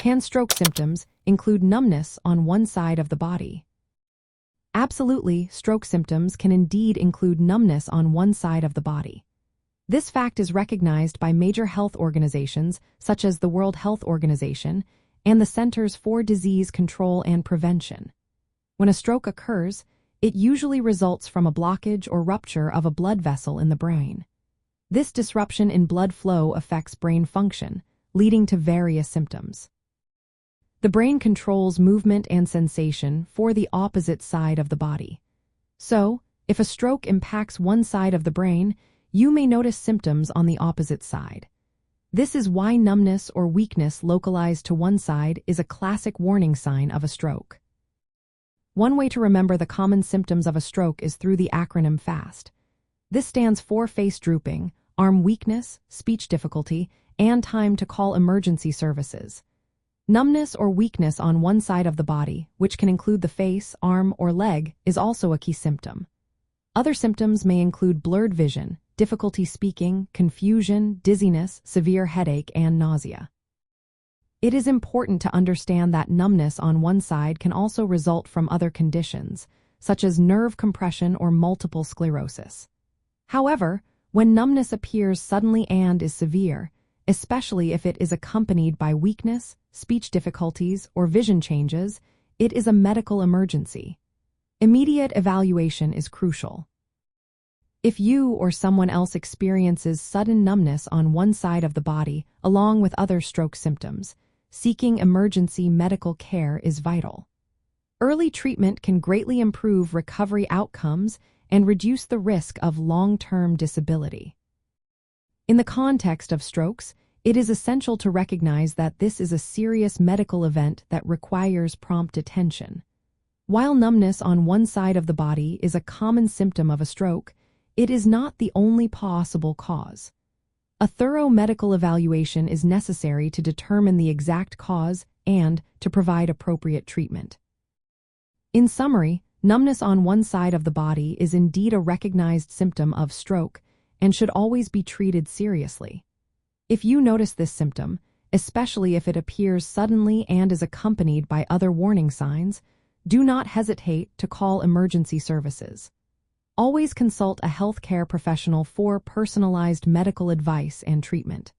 Can stroke symptoms include numbness on one side of the body? Absolutely, stroke symptoms can indeed include numbness on one side of the body. This fact is recognized by major health organizations such as the World Health Organization and the Centers for Disease Control and Prevention. When a stroke occurs, it usually results from a blockage or rupture of a blood vessel in the brain. This disruption in blood flow affects brain function, leading to various symptoms. The brain controls movement and sensation for the opposite side of the body. So, if a stroke impacts one side of the brain, you may notice symptoms on the opposite side. This is why numbness or weakness localized to one side is a classic warning sign of a stroke. One way to remember the common symptoms of a stroke is through the acronym FAST. This stands for face drooping, arm weakness, speech difficulty, and time to call emergency services. Numbness or weakness on one side of the body, which can include the face, arm, or leg, is also a key symptom. Other symptoms may include blurred vision, difficulty speaking, confusion, dizziness, severe headache, and nausea. It is important to understand that numbness on one side can also result from other conditions, such as nerve compression or multiple sclerosis. However, when numbness appears suddenly and is severe, especially if it is accompanied by weakness, speech difficulties, or vision changes, it is a medical emergency. Immediate evaluation is crucial. If you or someone else experiences sudden numbness on one side of the body, along with other stroke symptoms, seeking emergency medical care is vital. Early treatment can greatly improve recovery outcomes and reduce the risk of long-term disability. In the context of strokes, it is essential to recognize that this is a serious medical event that requires prompt attention. While numbness on one side of the body is a common symptom of a stroke, it is not the only possible cause. A thorough medical evaluation is necessary to determine the exact cause and to provide appropriate treatment. In summary, numbness on one side of the body is indeed a recognized symptom of stroke and should always be treated seriously. If you notice this symptom, especially if it appears suddenly and is accompanied by other warning signs, do not hesitate to call emergency services. Always consult a healthcare professional for personalized medical advice and treatment.